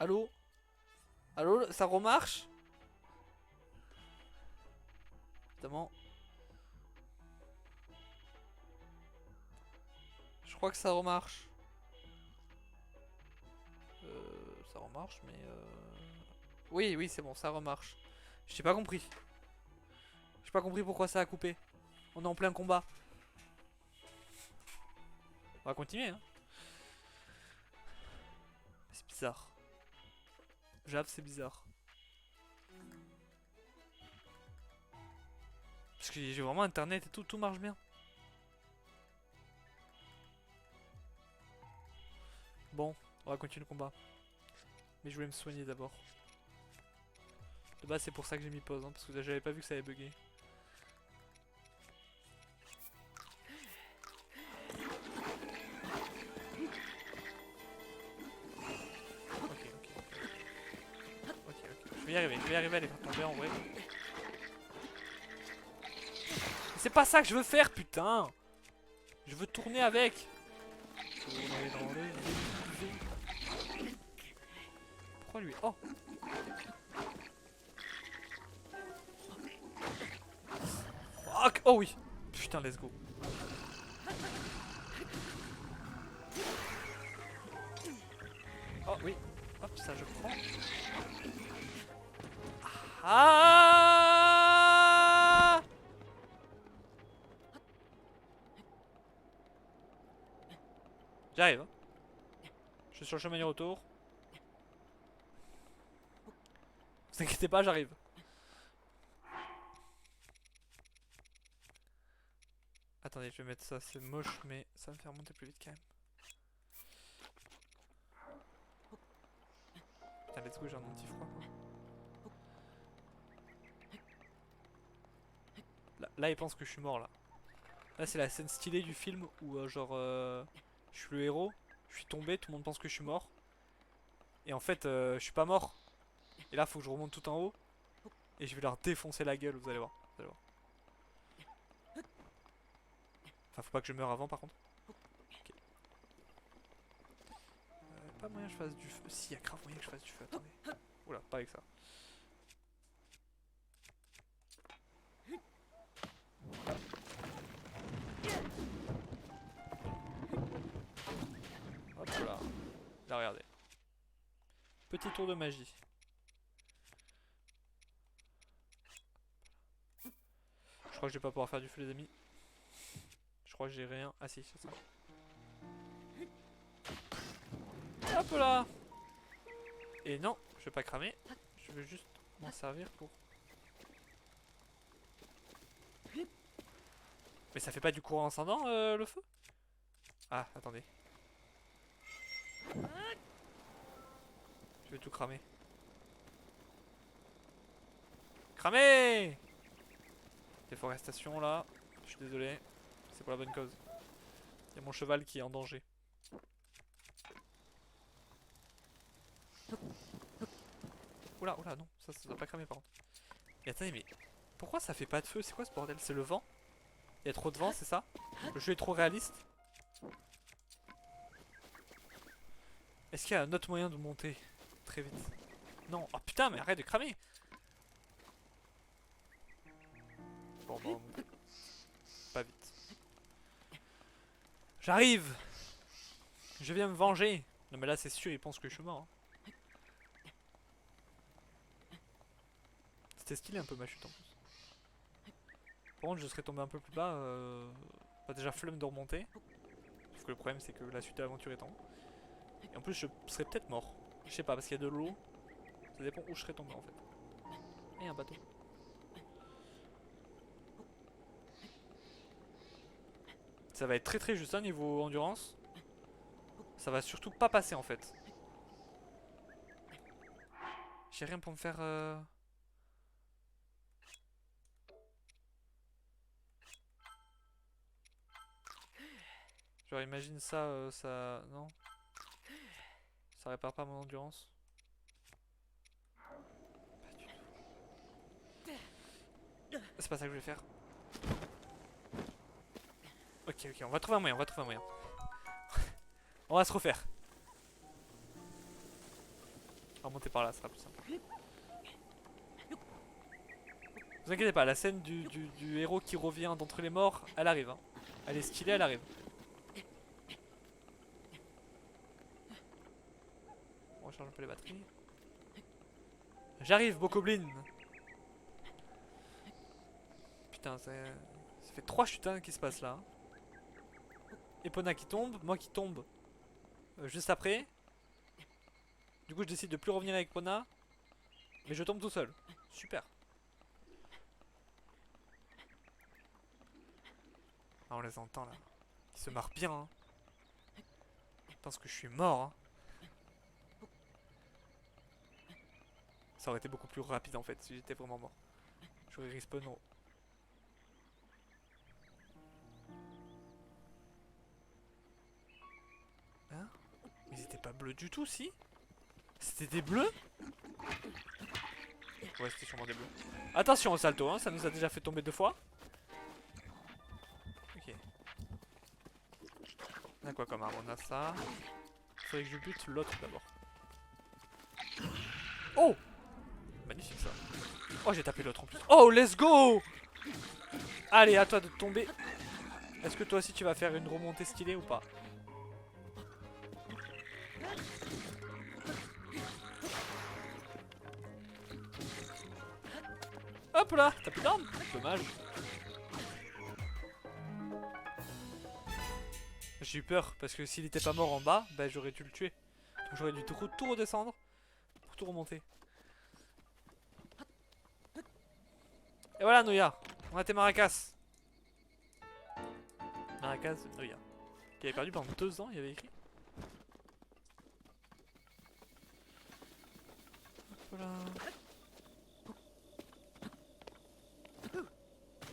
Allô? Allô, ça remarche? Évidemment. Je crois que ça remarche. Ça remarche, mais oui, oui, c'est bon, ça remarche. J'ai pas compris. J'ai pas compris pourquoi ça a coupé. On est en plein combat. On va continuer, hein. C'est bizarre. J'avoue, c'est bizarre. Parce que j'ai vraiment internet et tout, tout marche bien. Bon, on va continuer le combat. Mais je voulais me soigner d'abord. De base, c'est pour ça que j'ai mis pause, hein, parce que j'avais pas vu que ça avait bugué. Ok, ok, ok, ok. Je vais y arriver à les faire tomber en vrai. C'est pas ça que je veux faire, putain! Je veux tourner avec! Tourner dans le vide. Pourquoi lui? Oh! Fuck! Oh oui! Putain, let's go! Oh oui! Hop, ça je prends. Ah! J'arrive, hein. Je suis sur le chemin du retour. Vous inquiétez pas, j'arrive. Attendez, je vais mettre ça, c'est moche, mais ça va me faire monter plus vite quand même. Putain, let's go, j'ai un anti-froid quoi. Là, il pense que je suis mort là. Là, c'est la scène stylée du film où, je suis le héros, je suis tombé, tout le monde pense que je suis mort. Et en fait, je suis pas mort. Et là, faut que je remonte tout en haut. Et je vais leur défoncer la gueule, vous allez voir. Vous allez voir. Enfin, faut pas que je meure avant par contre. Ok. Pas moyen que je fasse du feu. Si, y a grave moyen que je fasse du feu, attendez. Oula, pas avec ça. Hop là. Là, regardez. Petit tour de magie. Je crois que je vais pas pouvoir faire du feu, les amis. Je crois que j'ai rien. Ah si, c'est ça. Hop là. Et non, je vais pas cramer. Je veux juste m'en servir pour... Mais ça fait pas du courant ascendant, le feu? Ah, attendez. Je vais tout cramer. Cramer! Déforestation là. Je suis désolé. C'est pour la bonne cause. Il y a mon cheval qui est en danger. Oula, oula, non. Ça doit pas cramer par contre. Et attendez, mais... Pourquoi ça fait pas de feu? C'est quoi ce bordel? C'est le vent? Il y a trop de vent, c'est ça? Le jeu est trop réaliste? Est-ce qu'il y a un autre moyen de monter très vite? Non. Oh putain, mais arrête de cramer! Bon, bon, monter. Pas vite. J'arrive! Je viens me venger! Non mais là c'est sûr, il pense que je suis mort. Hein. C'était stylé un peu ma chute en plus. Par contre je serais tombé un peu plus bas. Bah, déjà flemme de remonter. Sauf que le problème c'est que la suite de l'aventure est en haut. Et en plus je serais peut-être mort. Je sais pas parce qu'il y a de l'eau. Ça dépend où je serais tombé en fait. Et un bateau. Ça va être très très juste niveau endurance. Ça va surtout pas passer en fait. J'ai rien pour me faire... Genre imagine ça, ça... Non. Ça répare pas mon endurance. C'est pas ça que je vais faire. Ok, ok, on va trouver un moyen, on va trouver un moyen. On va se refaire. Remonter par là, ce sera plus simple. Vous inquiétez pas, la scène du héros qui revient d'entre les morts, elle arrive. Hein. Elle est stylée, elle arrive. On recharge un peu les batteries. J'arrive, Bokoblin. Putain, ça fait 3 chutes hein, qui se passent là. Hein. Epona qui tombe, moi qui tombe juste après. Du coup je décide de plus revenir avec Epona. Mais je tombe tout seul. Super. Ah, on les entend là. Ils se marrent bien. Hein. Je pense que je suis mort. Hein. Ça aurait été beaucoup plus rapide en fait si j'étais vraiment mort. J'aurais respawn en... Hein? Ils étaient pas bleus du tout si? C'était des bleus? Ouais c'était sûrement des bleus. Attention au salto hein, ça nous a déjà fait tomber 2 fois. Ok. On a quoi comme arme? On a ça. Faudrait que je bute l'autre d'abord. Oh! Magnifique ça. Oh j'ai tapé l'autre en plus. Oh let's go! Allez à toi de tomber. Est-ce que toi aussi tu vas faire une remontée stylée ou pas? Hop là, t'as plus d'armes? Dommage. J'ai eu peur parce que s'il était pas mort en bas, bah j'aurais dû le tuer. Donc j'aurais dû tout redescendre pour tout remonter. Et voilà Noya, on a tes maracas. Maracas de Noya. Qui avait perdu pendant 2 ans, il y avait écrit. Hop là.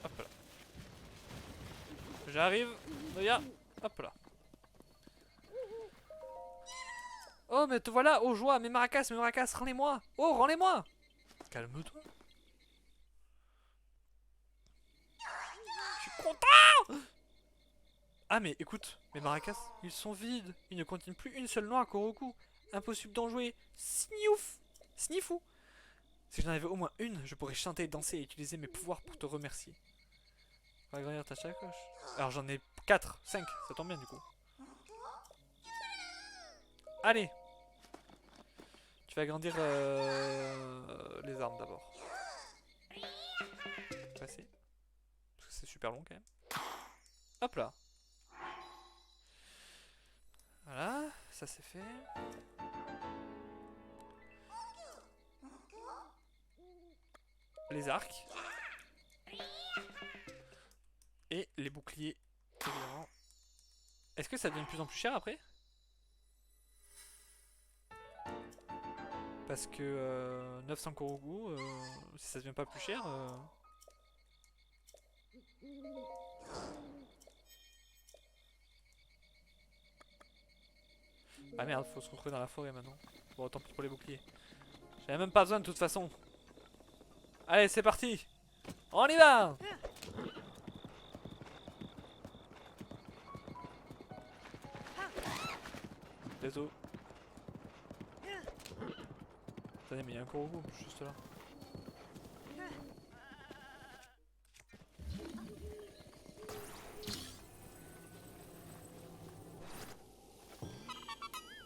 Hop là. J'arrive, Noya. Hop là. Oh mais te voilà, oh joie, mes maracas, rends-les-moi. Oh, rends-les-moi. Calme-toi. Je suis content. Ah mais écoute, mes maracas, ils sont vides. Ils ne contiennent plus une seule noix à Koroku. Impossible d'en jouer. Sniouf. Snifou. Si j'en avais au moins une, je pourrais chanter, danser et utiliser mes pouvoirs pour te remercier. On va agrandir ta sacoche. Alors j'en ai 4, 5, ça tombe bien du coup. Allez. Tu vas agrandir les armes d'abord. Passer. Parce que c'est super long quand même. Hop là. Voilà, ça c'est fait. Les arcs. Et les boucliers, évidemment. Est-ce que ça devient de plus en plus cher après? Parce que 900 Korogu, si ça devient pas plus cher... Ah merde, faut se retrouver dans la forêt maintenant. Bon, tant pis pour les boucliers. J'avais même pas besoin de toute façon. Allez, c'est parti. On y va. Désolé. Attendez, mais il y a un Korogu juste là.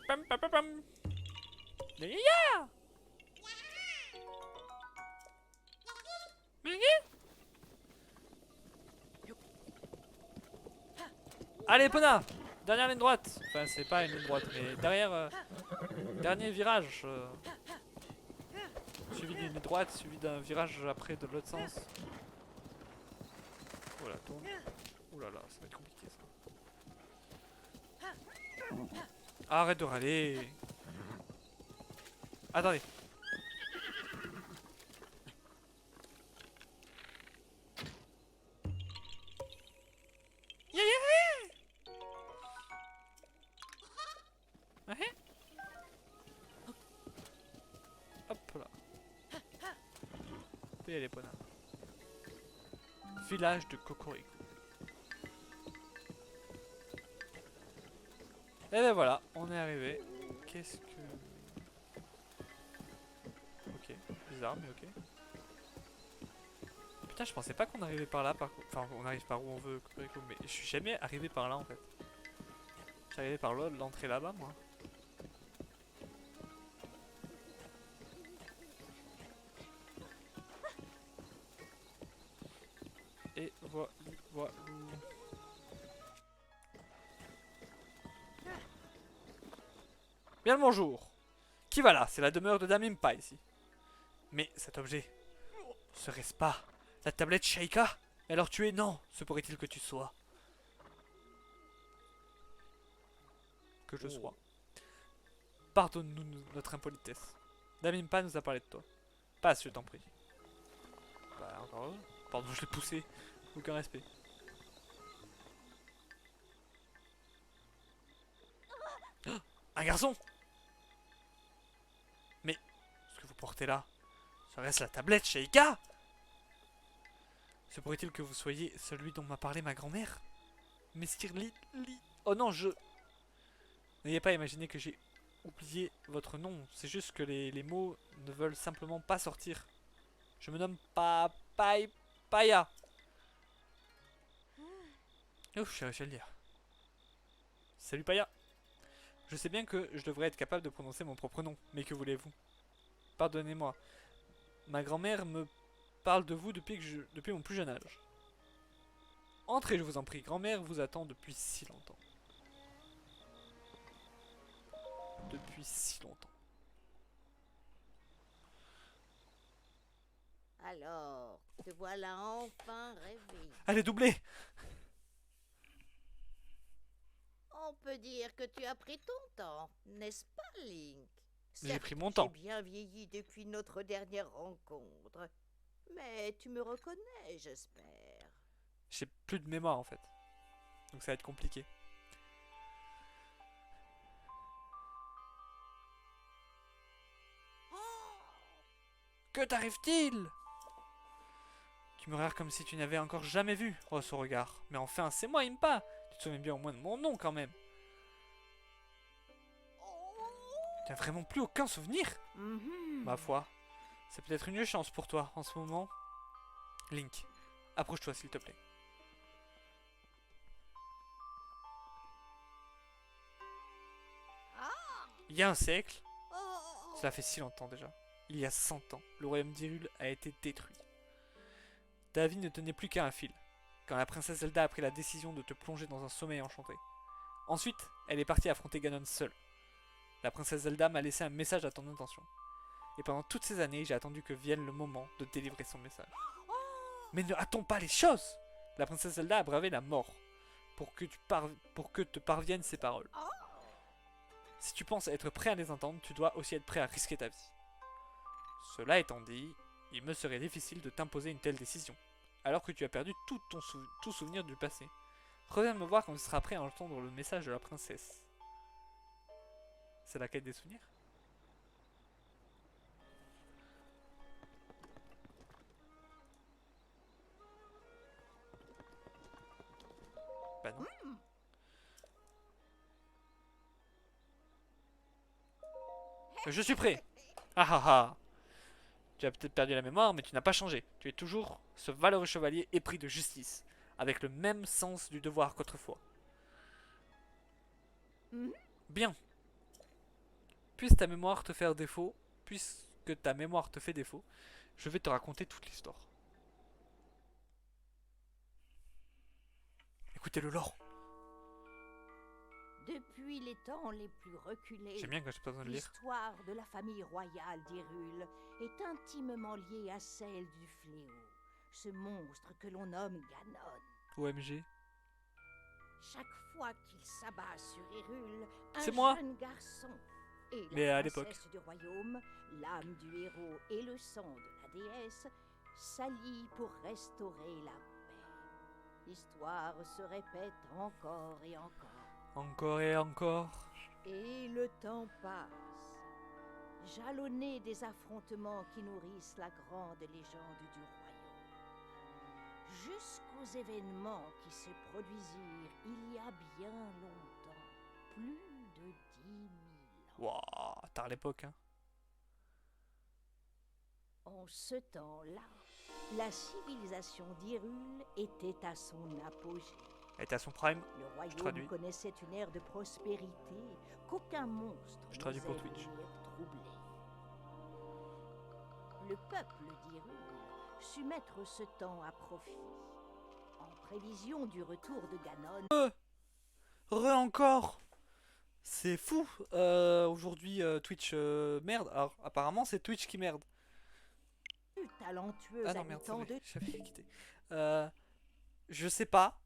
Pam pam pam pam. Yeah. Allez, Pona. Dernière ligne droite. Enfin, c'est pas une ligne droite, mais derrière... dernier virage. Suivi d'une ligne droite, suivi d'un virage après de l'autre sens. Voilà, tourne. Ouh là là, ça va être compliqué ça. Arrête de râler. Attendez. Hop là. Peut y aller, Pona. Village de Cocorico. Et ben voilà, on est arrivé. Qu'est-ce que... bizarre, mais ok. Putain, je pensais pas qu'on arrivait par là, par contre. Enfin, on arrive par où on veut, Cocorico, mais je suis jamais arrivé par là en fait. J'arrivais par l'entrée là-bas, moi. Et voilà, voilà. Bien le bonjour. Qui va là? C'est la demeure de Dame Impa ici. Mais cet objet, serait-ce pas la tablette Sheikah? Alors tu es? Non, se pourrait-il que tu sois? Que je sois. Pardonne-nous notre impolitesse. Dame Impa nous a parlé de toi. Passe, je t'en prie. Bah, encore eux. Pardon, je l'ai poussé. Aucun respect. Oh, un garçon! Mais ce que vous portez là, serait-ce la tablette Sheikah? Se pourrait-il que vous soyez celui dont m'a parlé ma grand-mère? Messire Li... Oh non, je... N'ayez pas imaginé que j'ai oublié votre nom. C'est juste que les mots ne veulent simplement pas sortir. Je me nomme Paya. Ouf, j'ai réussi à le dire. Salut Paya. Je sais bien que je devrais être capable de prononcer mon propre nom, mais que voulez-vous? Pardonnez-moi. Ma grand-mère me parle de vous depuis mon plus jeune âge. Entrez, je vous en prie. Grand-mère vous attend depuis si longtemps. Depuis si longtemps. Alors, te voilà enfin réveillé. Allez, doublez! On peut dire que tu as pris ton temps, n'est-ce pas, Link? J'ai pris mon J'ai temps. bien vieilli depuis notre dernière rencontre. Mais tu me reconnais, j'espère. J'ai plus de mémoire en fait. Donc ça va être compliqué. Que t'arrive-t-il? Tu me regardes comme si tu n'avais encore jamais vu. Oh, ce regard. Mais enfin, c'est moi, Impa. Tu te souviens bien au moins de mon nom quand même. Tu n'as vraiment plus aucun souvenir? Ma foi, c'est peut-être une chance pour toi en ce moment. Link, approche-toi s'il te plaît. Il y a un siècle, cela fait si longtemps déjà. Il y a 100 ans, le royaume d'Hyrule a été détruit. Ta vie ne tenait plus qu'à un fil, quand la princesse Zelda a pris la décision de te plonger dans un sommeil enchanté. Ensuite, elle est partie affronter Ganon seule. La princesse Zelda m'a laissé un message à ton intention. Et pendant toutes ces années, j'ai attendu que vienne le moment de délivrer son message. Mais ne hâtons pas les choses! La princesse Zelda a bravé la mort pour que te parviennent ses paroles. Si tu penses être prêt à les entendre, tu dois aussi être prêt à risquer ta vie. Cela étant dit, il me serait difficile de t'imposer une telle décision, alors que tu as perdu tout souvenir du passé. Reviens me voir quand tu seras prêt à entendre le message de la princesse. C'est la quête des souvenirs? Bah non. Je suis prêt! Ah ah ah! Tu as peut-être perdu la mémoire, mais tu n'as pas changé. Tu es toujours ce valeureux chevalier épris de justice, avec le même sens du devoir qu'autrefois. Bien. Puisque ta mémoire te fait défaut, puisque ta mémoire te fait défaut, je vais te raconter toute l'histoire. Écoutez le lore. Depuis les temps les plus reculés, J'aime bien quand j'ai pas besoin de lire. l'histoire de la famille royale d'Hyrule est intimement liée à celle du fléau, ce monstre que l'on nomme Ganon. OMG. Chaque fois qu'il s'abat sur Hyrule, C'est un moi. jeune garçon et Mais la à l'époque. princesse du royaume, l'âme du héros et le sang de la déesse, s'allient pour restaurer la paix. L'histoire se répète encore et encore. Encore et encore. Et le temps passe, jalonné des affrontements qui nourrissent la grande légende du royaume. Jusqu'aux événements qui se produisirent il y a bien longtemps, plus de 10 000 ans. Waouh, tard l'époque, hein. En ce temps-là, la civilisation d'Hyrule était à son apogée. Elle était à son prime. Le royaume traduis. connaissait une ère de prospérité qu'aucun monstre Je traduis pour n'osait Twitch. venir troubler. Le peuple d'Hyrule sut mettre ce temps à profit. En prévision du retour de Ganon, Encore. C'est fou. Aujourd'hui, Twitch merde. Alors, apparemment, c'est Twitch qui merde. plus talentueux Ah non, merde, habitant de j'avais quitté. Je sais pas.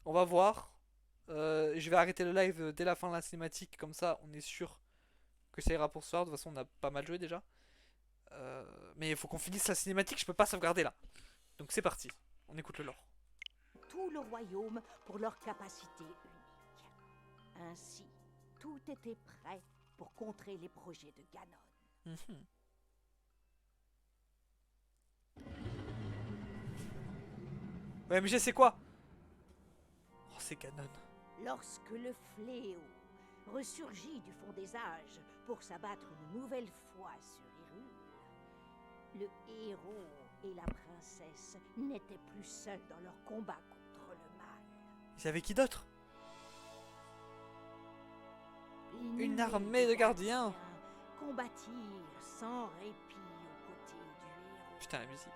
On va voir. Je vais arrêter le live dès la fin de la cinématique. Comme ça, on est sûr que ça ira pour ce soir. De toute façon, on a pas mal joué déjà. Mais il faut qu'on finisse la cinématique. Je peux pas sauvegarder là. Donc c'est parti. On écoute le lore. tout le royaume pour leur capacité unique. Ainsi, tout était prêt pour contrer les projets de Ganon. Mhm. Ouais, mais je sais quoi. Oh, c'est Ganon. Lorsque le fléau ressurgit du fond des âges pour s'abattre une nouvelle fois sur Hyrule, le héros et la princesse n'étaient plus seuls dans leur combat contre le mal. Ils avaient qui d'autre? Une armée de gardiens combattirent sans répit aux côtés du héros, Putain, la musique.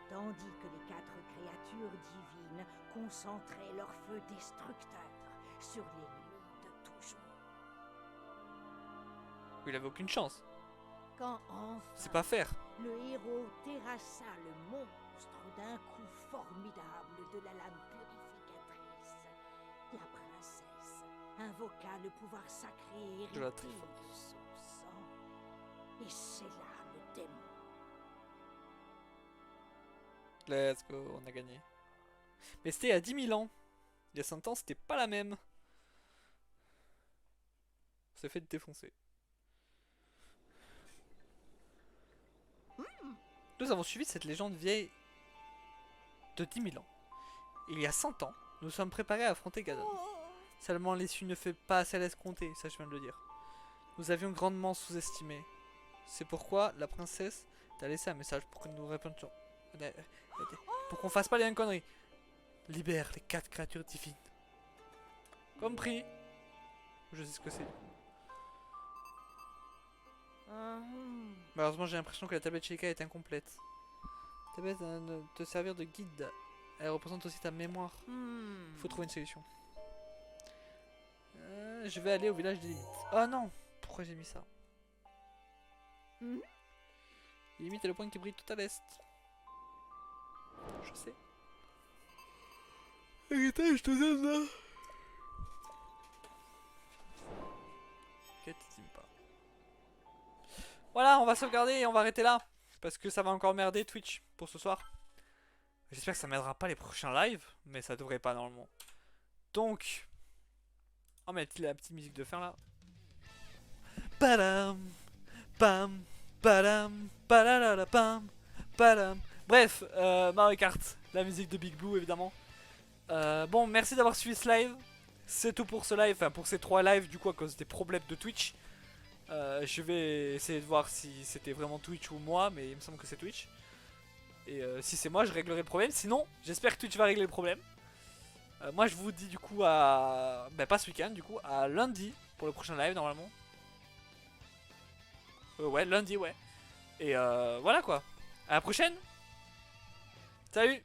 tandis que les 4 créatures divines concentraient leur feu destructeur sur l'ennemi de toujours. Il avait aucune chance. Quand enfin C'est pas faire. le héros terrassa le monstre d'un coup formidable de la lame purificatrice, la princesse invoqua le pouvoir sacré hérité De la de Triforce. son sang et scella le démon. Let's go, on a gagné. Mais c'était il y a 10 000 ans. Il y a 100 ans, c'était pas la même. On s'est fait défoncer. Nous avons suivi cette légende vieille de 10 000 ans. Il y a 100 ans, nous sommes préparés à affronter Ganon. Seulement l'issue ne fait pas assez à l'escompté, ça je viens de le dire. Nous avions grandement sous-estimé. C'est pourquoi la princesse t'a laissé un message pour que nous répondions. Pour qu'on fasse pas les mêmes conneries. Libère les 4 créatures divines. Compris. Je sais ce que c'est. Malheureusement j'ai l'impression que la tablette Sheikah est incomplète. Ta tablette ne te servir de guide. Elle représente aussi ta mémoire. Il faut trouver une solution. Je vais aller au village des limites. Oh non! Pourquoi j'ai mis ça? Mhm. Les limites est le point qui brille tout à l'est. Je sais. Arrêtez, je te donne là. Quête pas. Voilà, on va sauvegarder et on va arrêter là. Parce que ça va encore merder Twitch pour ce soir. J'espère que ça m'aidera pas les prochains lives. Mais ça devrait pas normalement. Donc. Oh mais la petite musique de fin là. Padam, pam, padam, padadada, pam, padam. Bref, Mario Kart, la musique de Big Blue évidemment. Bon, merci d'avoir suivi ce live. C'est tout pour ce live, enfin pour ces 3 lives du coup à cause des problèmes de Twitch. Je vais essayer de voir si c'était vraiment Twitch ou moi, mais il me semble que c'est Twitch. Et si c'est moi, je réglerai le problème. Sinon, j'espère que Twitch va régler le problème. Moi je vous dis du coup à... Ben pas ce week-end du coup, à lundi pour le prochain live normalement. Ouais, lundi ouais. Et voilà quoi. À la prochaine. Salut.